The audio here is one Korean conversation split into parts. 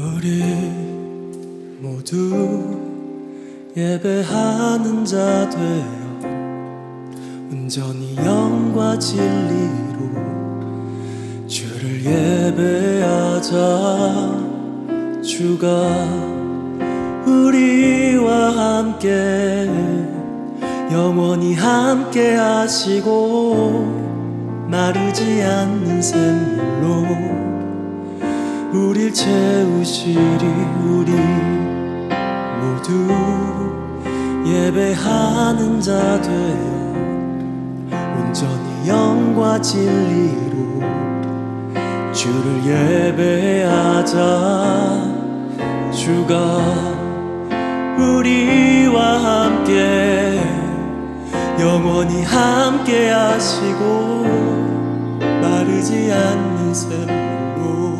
우리 모두 예배하는 자 되어 온전히 영과 진리로 주를 예배하자. 주가 우리와 함께 영원히 함께 하시고 마르지 않는 샘물로 우릴 채우시리. 우리 모두 예배하는 자 되어 온전히 영과 진리로 주를 예배하자. 주가 우리와 함께 영원히 함께 하시고 마르지 않는 샘물로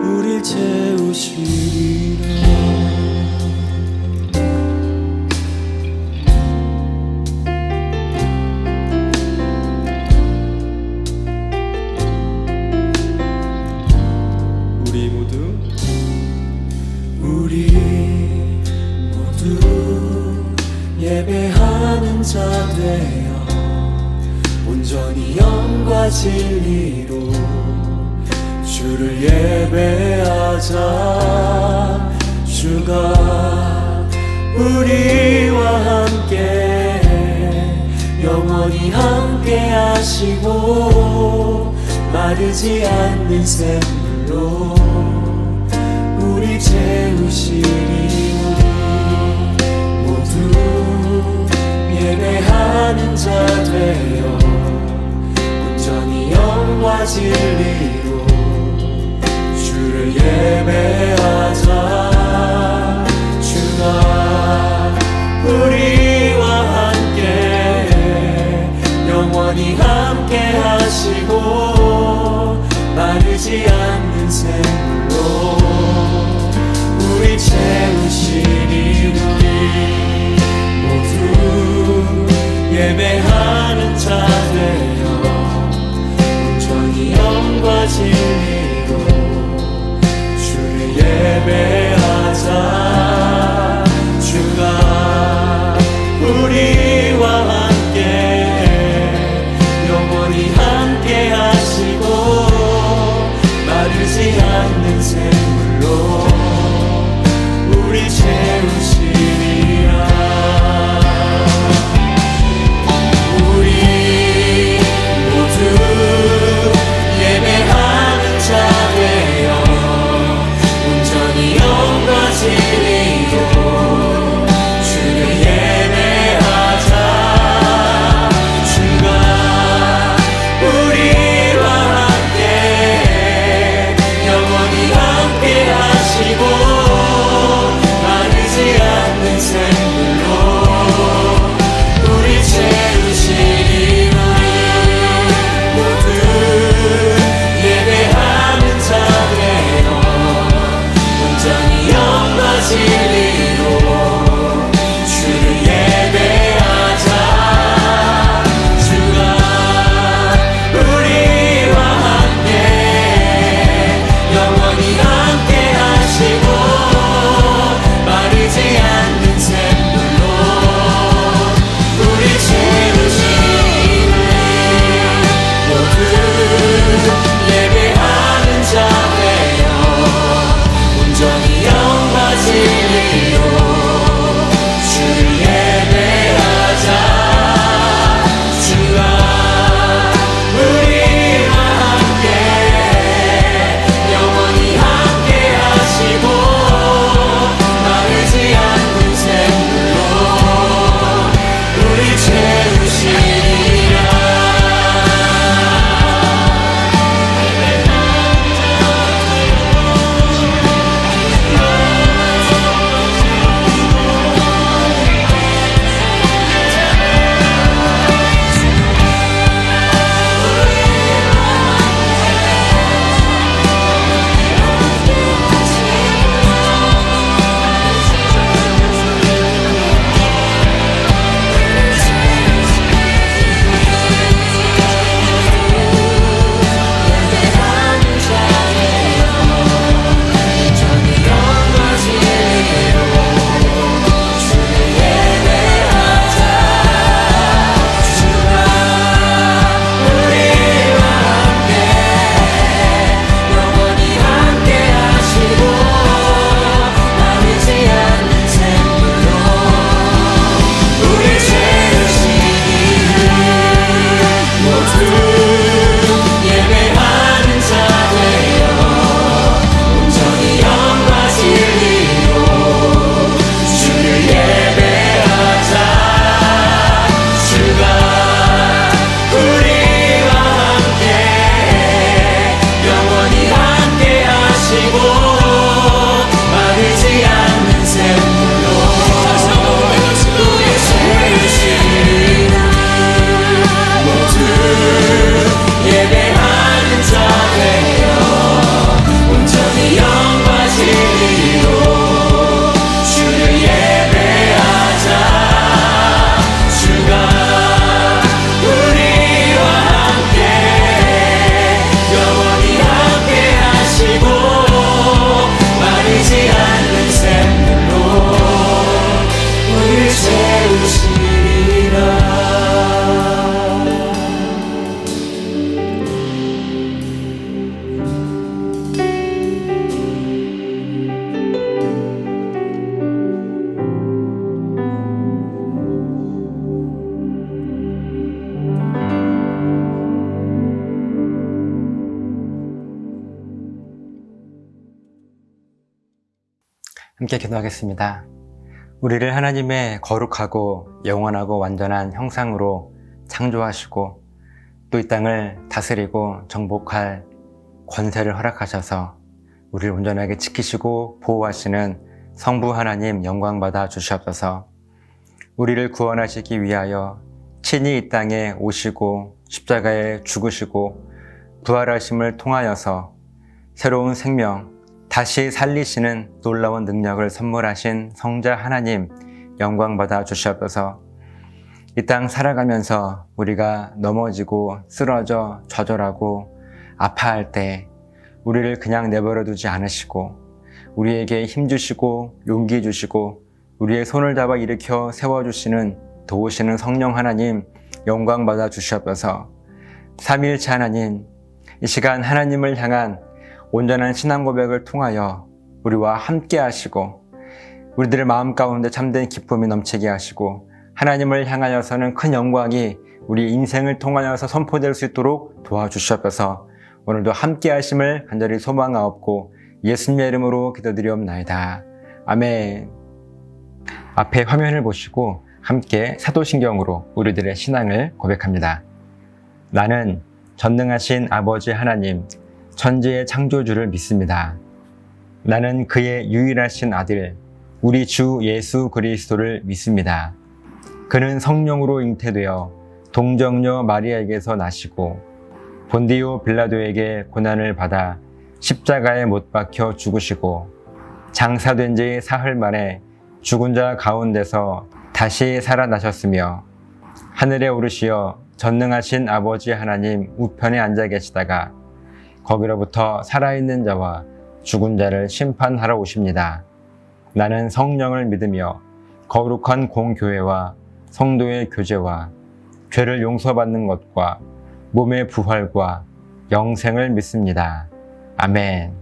우릴 채우시리라. 우리 모두 예배하는 자 되어 온전히 영과 진리로 주를 예배하자. 주가 우리와 함께 영원히 함께 하시고 마르지 않는 샘물로 우리 채우시리. 우리 모두 예배하는 자 되어 온전히 영과 진리로 주를 예배하자. 주가 우리와 함께 영원히 함께 하시고 마르지 않는 샘물로 우리 채우시리. 우리 모두 예배하는 자 되어 온전히 영과 진리로 주를 예배하자. 주가 우리와 함께 영원히 함께 하시고 마르지 않는 샘물로 우리 채우시리. 함께 기도하겠습니다. 우리를 하나님의 거룩하고 영원하고 완전한 형상으로 창조하시고 또 이 땅을 다스리고 정복할 권세를 허락하셔서 우리를 온전하게 지키시고 보호하시는 성부 하나님 영광받아 주시옵소서. 우리를 구원하시기 위하여 친히 이 땅에 오시고 십자가에 죽으시고 부활하심을 통하여서 새로운 생명, 다시 살리시는 놀라운 능력을 선물하신 성자 하나님 영광받아 주시옵소서. 이 땅 살아가면서 우리가 넘어지고 쓰러져 좌절하고 아파할 때 우리를 그냥 내버려 두지 않으시고 우리에게 힘주시고 용기 주시고 우리의 손을 잡아 일으켜 세워주시는 도우시는 성령 하나님 영광받아 주시옵소서. 삼위일체 하나님, 이 시간 하나님을 향한 온전한 신앙 고백을 통하여 우리와 함께 하시고 우리들의 마음 가운데 참된 기쁨이 넘치게 하시고 하나님을 향하여서는 큰 영광이 우리 인생을 통하여서 선포될 수 있도록 도와주시옵소서. 오늘도 함께 하심을 간절히 소망하옵고 예수님의 이름으로 기도드리옵나이다. 아멘. 앞에 화면을 보시고 함께 사도신경으로 우리들의 신앙을 고백합니다. 나는 전능하신 아버지 하나님, 천지의 창조주를 믿습니다. 나는 그의 유일하신 아들, 우리 주 예수 그리스도를 믿습니다. 그는 성령으로 잉태되어 동정녀 마리아에게서 나시고 본디오 빌라도에게 고난을 받아 십자가에 못 박혀 죽으시고 장사된 지 사흘 만에 죽은 자 가운데서 다시 살아나셨으며 하늘에 오르시어 전능하신 아버지 하나님 우편에 앉아 계시다가 거기로부터 살아있는 자와 죽은 자를 심판하러 오십니다. 나는 성령을 믿으며 거룩한 공교회와 성도의 교제와 죄를 용서받는 것과 몸의 부활과 영생을 믿습니다. 아멘.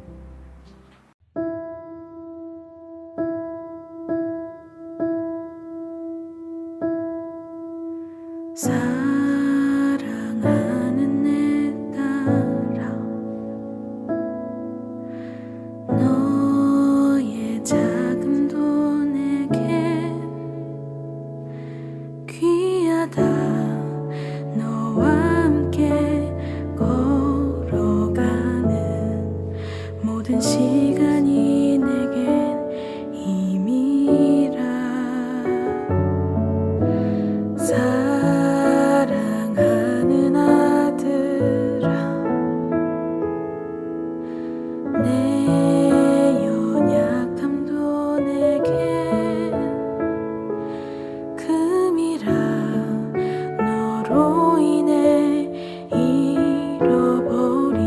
사랑하는 내 딸아, 너의 자금도 내겐 귀하다. 너와 함께 걸어가는 모든 시간이 내겐 힘이라. 사랑하는 아들아, 내 연약함도 내겐 금이라. 너로 인해 잃어버린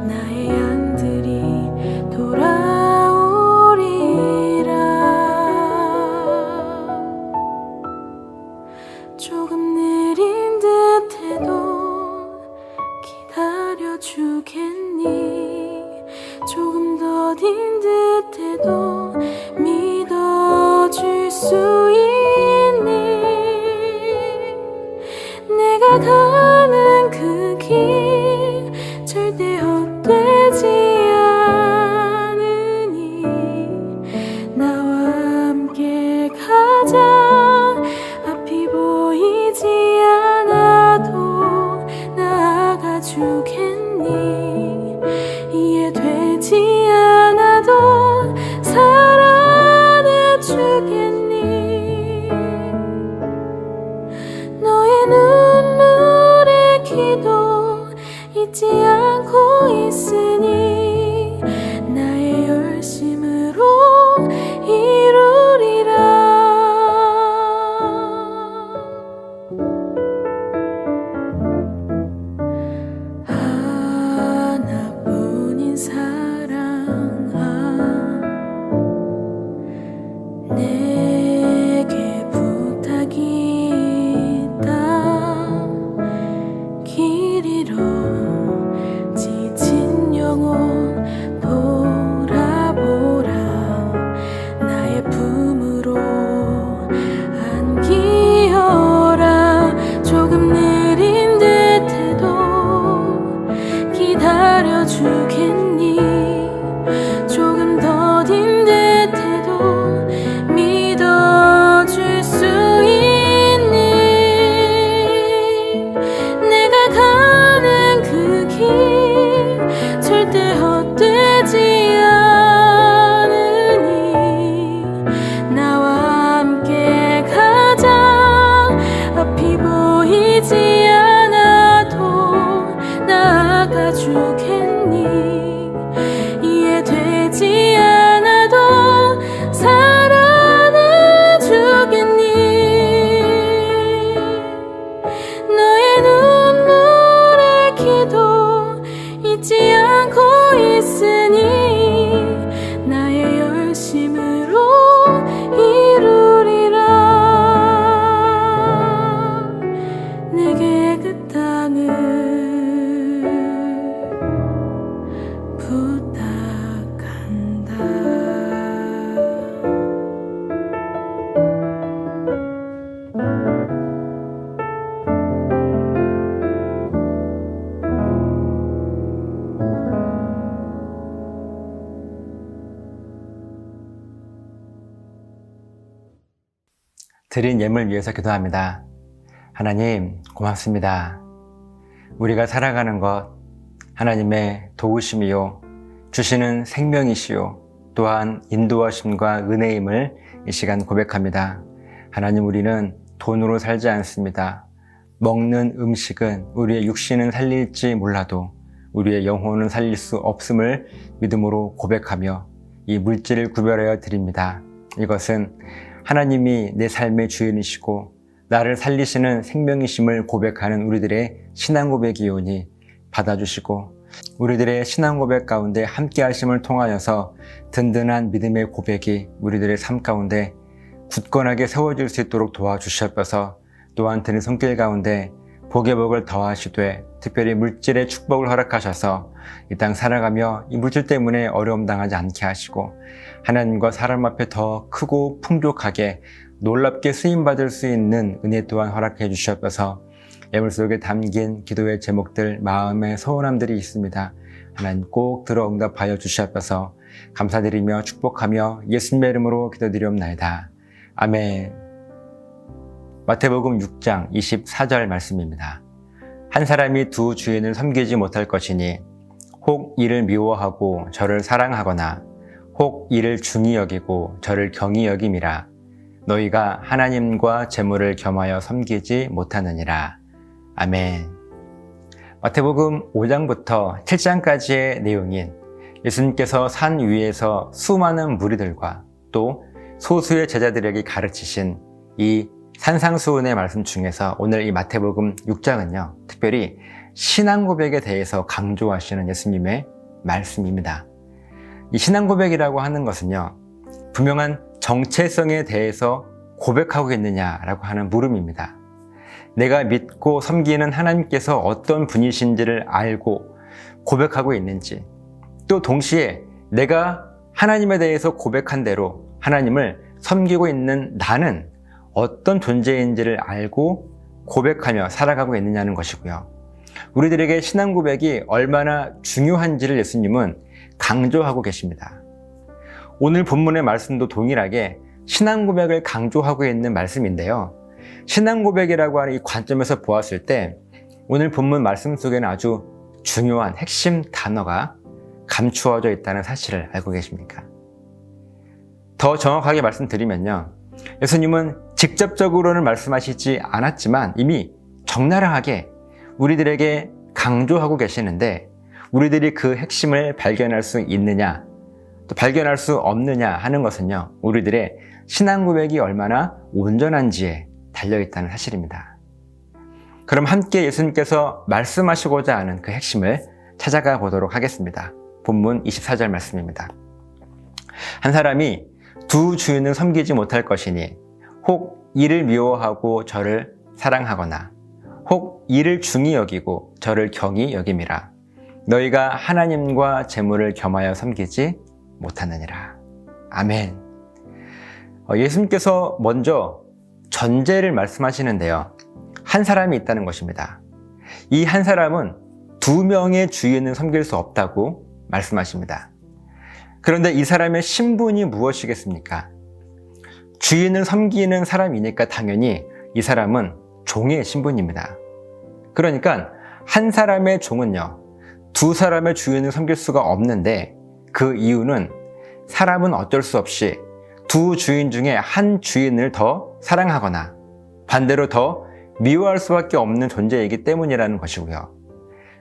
나의 양들이 돌아오리라. 조금 느린 듯해도 기다려주겠니? 조금 더딘 듯해도 믿어줄 수 있니? 내가 가는 그 길 절대 헛되지 않으니 나와 함께 가자. 앞이 보이지 않아도 나아가 주겠니? 이해되지 않아도 사랑해 주겠니? 너의 눈물의 기도 잊지 않고 있으니 나의 열심으로 이루리라. 하나뿐인 사랑아, 내게 부탁이 있다. 길 잃어 지친 드린 예물 위해서 기도합니다. 하나님, 고맙습니다. 우리가 살아가는 것 하나님의 도우심이요, 주시는 생명이시요, 또한 인도하심과 은혜임을 이 시간 고백합니다. 하나님, 우리는 돈으로 살지 않습니다. 먹는 음식은 우리의 육신은 살릴지 몰라도 우리의 영혼은 살릴 수 없음을 믿음으로 고백하며 이 물질을 구별하여 드립니다. 이것은 하나님이 내 삶의 주인이시고 나를 살리시는 생명이심을 고백하는 우리들의 신앙 고백이오니 받아주시고, 우리들의 신앙 고백 가운데 함께 하심을 통하여서 든든한 믿음의 고백이 우리들의 삶 가운데 굳건하게 세워질 수 있도록 도와주시옵소서. 또한 드는 손길 가운데 복의 복을 더하시되 특별히 물질의 축복을 허락하셔서 이 땅 살아가며 이 물질 때문에 어려움 당하지 않게 하시고, 하나님과 사람 앞에 더 크고 풍족하게 놀랍게 쓰임받을 수 있는 은혜 또한 허락해 주시옵소서. 예물 속에 담긴 기도의 제목들, 마음의 서운함들이 있습니다. 하나님 꼭 들어 응답하여 주시옵소서. 감사드리며 축복하며 예수님의 이름으로 기도드리옵나이다. 아멘. 마태복음 6장 24절 말씀입니다. 한 사람이 두 주인을 섬기지 못할 것이니 혹 이를 미워하고 저를 사랑하거나 혹 이를 중히 여기고 저를 경히 여김이라. 너희가 하나님과 재물을 겸하여 섬기지 못하느니라. 아멘. 마태복음 5장부터 7장까지의 내용인 예수님께서 산 위에서 수많은 무리들과 또 소수의 제자들에게 가르치신 이 산상수훈의 말씀 중에서 오늘 이 마태복음 6장은요, 특별히 신앙 고백에 대해서 강조하시는 예수님의 말씀입니다. 이 신앙 고백이라고 하는 것은요, 분명한 정체성에 대해서 고백하고 있느냐라고 하는 물음입니다. 내가 믿고 섬기는 하나님께서 어떤 분이신지를 알고 고백하고 있는지, 또 동시에 내가 하나님에 대해서 고백한 대로 하나님을 섬기고 있는 나는 어떤 존재인지를 알고 고백하며 살아가고 있느냐는 것이고요. 우리들에게 신앙 고백이 얼마나 중요한지를 예수님은 강조하고 계십니다. 오늘 본문의 말씀도 동일하게 신앙 고백을 강조하고 있는 말씀인데요. 신앙 고백이라고 하는 이 관점에서 보았을 때 오늘 본문 말씀 속에는 아주 중요한 핵심 단어가 감추어져 있다는 사실을 알고 계십니까? 더 정확하게 말씀드리면요, 예수님은 직접적으로는 말씀하시지 않았지만 이미 적나라하게 우리들에게 강조하고 계시는데, 우리들이 그 핵심을 발견할 수 있느냐 또 발견할 수 없느냐 하는 것은요, 우리들의 신앙 고백이 얼마나 온전한지에 달려있다는 사실입니다. 그럼 함께 예수님께서 말씀하시고자 하는 그 핵심을 찾아가 보도록 하겠습니다. 본문 24절 말씀입니다. 한 사람이 두 주인을 섬기지 못할 것이니 혹 이를 미워하고 저를 사랑하거나 혹 이를 중히 여기고 저를 경히 여김이라. 너희가 하나님과 재물을 겸하여 섬기지 못하느니라. 아멘. 예수님께서 먼저 전제를 말씀하시는데요, 한 사람이 있다는 것입니다. 이 한 사람은 두 명의 주인을 섬길 수 없다고 말씀하십니다. 그런데 이 사람의 신분이 무엇이겠습니까? 주인을 섬기는 사람이니까 당연히 이 사람은 종의 신분입니다. 그러니까 한 사람의 종은요, 두 사람의 주인을 섬길 수가 없는데, 그 이유는 사람은 어쩔 수 없이 두 주인 중에 한 주인을 더 사랑하거나 반대로 더 미워할 수밖에 없는 존재이기 때문이라는 것이고요.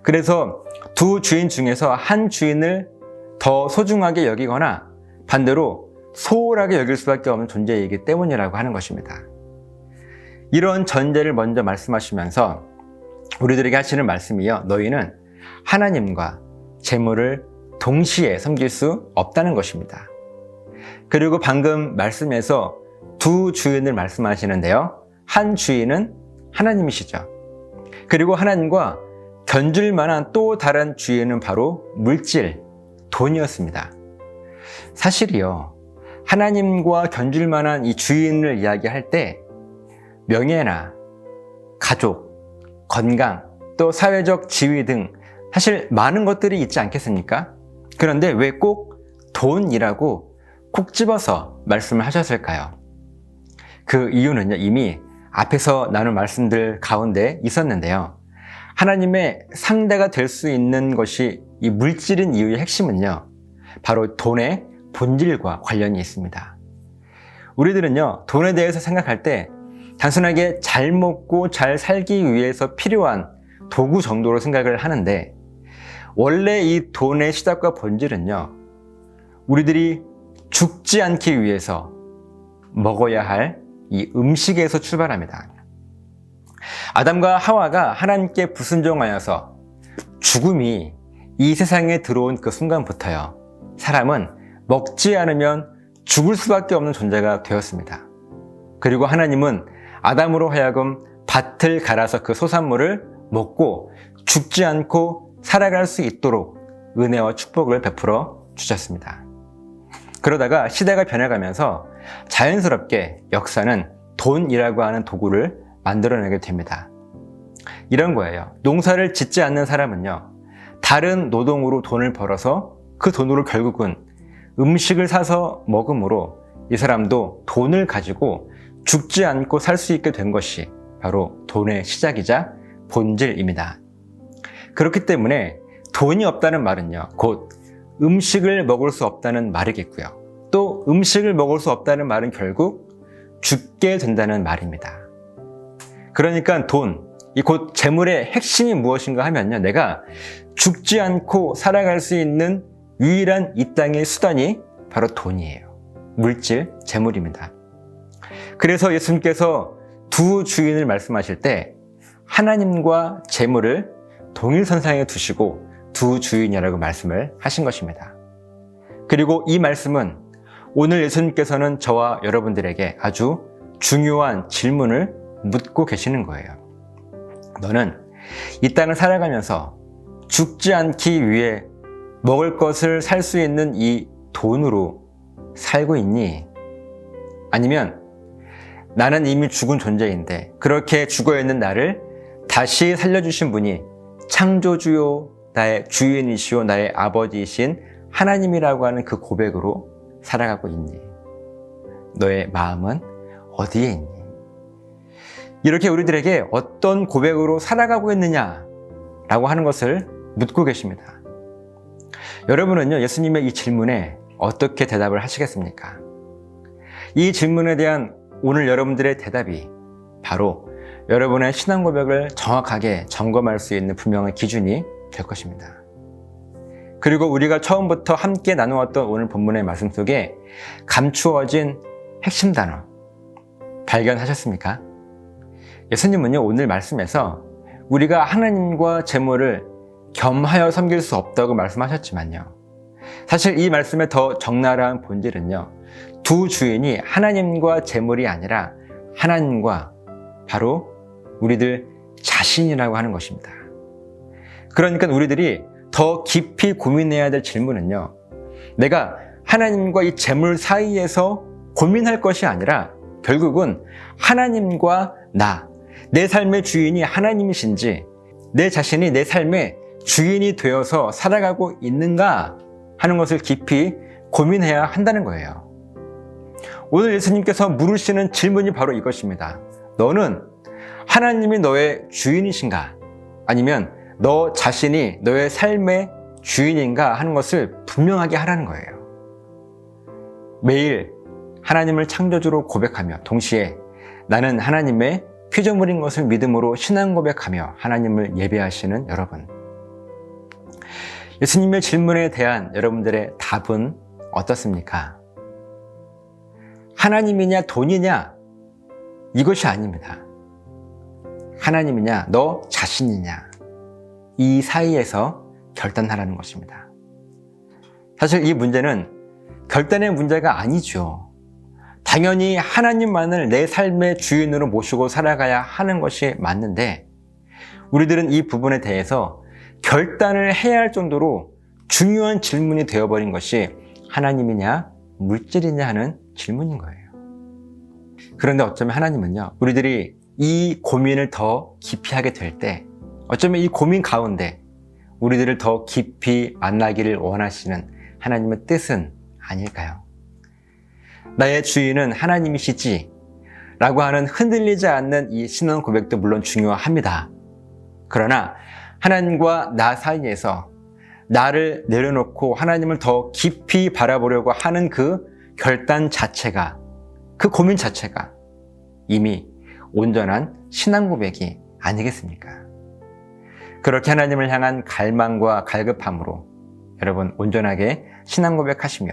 그래서 두 주인 중에서 한 주인을 더 소중하게 여기거나 반대로 소홀하게 여길 수밖에 없는 존재이기 때문이라고 하는 것입니다. 이런 전제를 먼저 말씀하시면서 우리들에게 하시는 말씀이요, 너희는 하나님과 재물을 동시에 섬길 수 없다는 것입니다. 그리고 방금 말씀에서 두 주인을 말씀하시는데요, 한 주인은 하나님이시죠. 그리고 하나님과 견줄 만한 또 다른 주인은 바로 물질, 돈이었습니다. 사실이요, 하나님과 견줄 만한 이 주인을 이야기할 때 명예나 가족, 건강, 또 사회적 지위 등 사실 많은 것들이 있지 않겠습니까? 그런데 왜 꼭 돈이라고 콕 집어서 말씀을 하셨을까요? 그 이유는요, 이미 앞에서 나눈 말씀들 가운데 있었는데요. 하나님의 상대가 될 수 있는 것이 이 물질인 이유의 핵심은요, 바로 돈의 본질과 관련이 있습니다. 우리들은요, 돈에 대해서 생각할 때 단순하게 잘 먹고 잘 살기 위해서 필요한 도구 정도로 생각을 하는데, 원래 이 돈의 시작과 본질은요, 우리들이 죽지 않기 위해서 먹어야 할 이 음식에서 출발합니다. 아담과 하와가 하나님께 불순종하여서 죽음이 이 세상에 들어온 그 순간부터요, 사람은 먹지 않으면 죽을 수밖에 없는 존재가 되었습니다. 그리고 하나님은 아담으로 하여금 밭을 갈아서 그 소산물을 먹고 죽지 않고 살아갈 수 있도록 은혜와 축복을 베풀어 주셨습니다. 그러다가 시대가 변해가면서 자연스럽게 역사는 돈이라고 하는 도구를 만들어내게 됩니다. 이런 거예요. 농사를 짓지 않는 사람은요, 다른 노동으로 돈을 벌어서 그 돈으로 결국은 음식을 사서 먹음으로 이 사람도 돈을 가지고 죽지 않고 살 수 있게 된 것이 바로 돈의 시작이자 본질입니다. 그렇기 때문에 돈이 없다는 말은요, 곧 음식을 먹을 수 없다는 말이겠고요. 또 음식을 먹을 수 없다는 말은 결국 죽게 된다는 말입니다. 그러니까 돈, 이 곧 재물의 핵심이 무엇인가 하면요, 내가 죽지 않고 살아갈 수 있는 유일한 이 땅의 수단이 바로 돈이에요. 물질, 재물입니다. 그래서 예수님께서 두 주인을 말씀하실 때 하나님과 재물을 동일선상에 두시고 두 주인이라고 말씀을 하신 것입니다. 그리고 이 말씀은 오늘 예수님께서는 저와 여러분들에게 아주 중요한 질문을 묻고 계시는 거예요. 너는 이 땅을 살아가면서 죽지 않기 위해 먹을 것을 살 수 있는 이 돈으로 살고 있니? 아니면 나는 이미 죽은 존재인데 그렇게 죽어있는 나를 다시 살려주신 분이 창조주요, 나의 주인이시오, 나의 아버지이신 하나님이라고 하는 그 고백으로 살아가고 있니? 너의 마음은 어디에 있니? 이렇게 우리들에게 어떤 고백으로 살아가고 있느냐라고 하는 것을 묻고 계십니다. 여러분은요, 예수님의 이 질문에 어떻게 대답을 하시겠습니까? 이 질문에 대한 오늘 여러분들의 대답이 바로 여러분의 신앙 고백을 정확하게 점검할 수 있는 분명한 기준이 될 것입니다. 그리고 우리가 처음부터 함께 나누었던 오늘 본문의 말씀 속에 감추어진 핵심 단어 발견하셨습니까? 예수님은요, 오늘 말씀에서 우리가 하나님과 재물을 겸하여 섬길 수 없다고 말씀하셨지만요, 사실 이 말씀의 더 적나라한 본질은요, 두 주인이 하나님과 재물이 아니라 하나님과 바로 우리들 자신이라고 하는 것입니다. 그러니까 우리들이 더 깊이 고민해야 될 질문은요, 내가 하나님과 이 재물 사이에서 고민할 것이 아니라 결국은 하나님과 내 삶의 주인이 하나님이신지 내 자신이 내 삶의 주인이 되어서 살아가고 있는가 하는 것을 깊이 고민해야 한다는 거예요. 오늘 예수님께서 물으시는 질문이 바로 이것입니다. 너는 하나님이 너의 주인이신가? 아니면 너 자신이 너의 삶의 주인인가 하는 것을 분명하게 하라는 거예요. 매일 하나님을 창조주로 고백하며 동시에 나는 하나님의 피조물인 것을 믿음으로 신앙 고백하며 하나님을 예배하시는 여러분. 예수님의 질문에 대한 여러분들의 답은 어떻습니까? 하나님이냐 돈이냐? 이것이 아닙니다. 하나님이냐 너 자신이냐? 이 사이에서 결단하라는 것입니다. 사실 이 문제는 결단의 문제가 아니죠. 당연히 하나님만을 내 삶의 주인으로 모시고 살아가야 하는 것이 맞는데, 우리들은 이 부분에 대해서 결단을 해야 할 정도로 중요한 질문이 되어버린 것이 하나님이냐 물질이냐 하는 질문인 거예요. 그런데 어쩌면 하나님은요, 우리들이 이 고민을 더 깊이 하게 될 때 어쩌면 이 고민 가운데 우리들을 더 깊이 만나기를 원하시는 하나님의 뜻은 아닐까요? 나의 주인은 하나님이시지 라고 하는 흔들리지 않는 이 신앙 고백도 물론 중요합니다. 그러나 하나님과 나 사이에서 나를 내려놓고 하나님을 더 깊이 바라보려고 하는 그 결단 자체가, 그 고민 자체가 이미 온전한 신앙 고백이 아니겠습니까? 그렇게 하나님을 향한 갈망과 갈급함으로 여러분 온전하게 신앙 고백하시며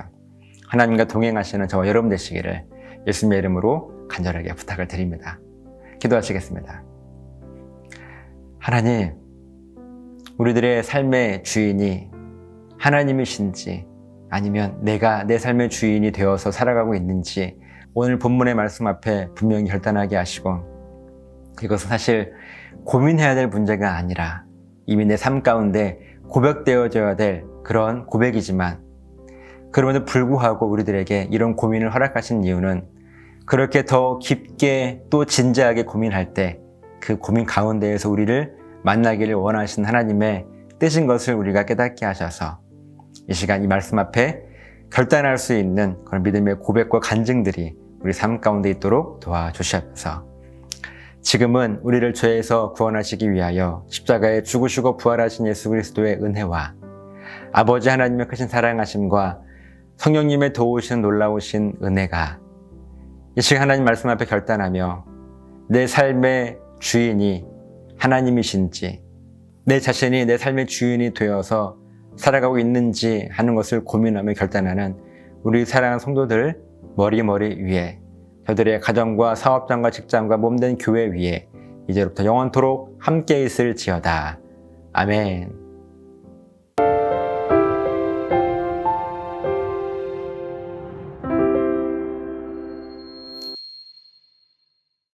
하나님과 동행하시는 저와 여러분 되시기를 예수님의 이름으로 간절하게 부탁을 드립니다. 기도하시겠습니다. 하나님, 우리들의 삶의 주인이 하나님이신지 아니면 내가 내 삶의 주인이 되어서 살아가고 있는지 오늘 본문의 말씀 앞에 분명히 결단하게 하시고, 이것은 사실 고민해야 될 문제가 아니라 이미 내 삶 가운데 고백되어져야 될 그런 고백이지만, 그럼에도 불구하고 우리들에게 이런 고민을 허락하신 이유는 그렇게 더 깊게 또 진지하게 고민할 때 그 고민 가운데에서 우리를 만나기를 원하신 하나님의 뜻인 것을 우리가 깨닫게 하셔서 이 시간 이 말씀 앞에 결단할 수 있는 그런 믿음의 고백과 간증들이 우리 삶 가운데 있도록 도와주시옵소서. 지금은 우리를 죄에서 구원하시기 위하여 십자가에 죽으시고 부활하신 예수 그리스도의 은혜와 아버지 하나님의 크신 사랑하심과 성령님의 도우시는 놀라우신 은혜가 이 시간 하나님 말씀 앞에 결단하며 내 삶의 주인이 하나님이신지, 내 자신이 내 삶의 주인이 되어서 살아가고 있는지 하는 것을 고민하며 결단하는 우리 사랑하는 성도들 머리 위에, 저들의 가정과 사업장과 직장과 몸된 교회 위에 이제부터 영원토록 함께 있을지어다. 아멘.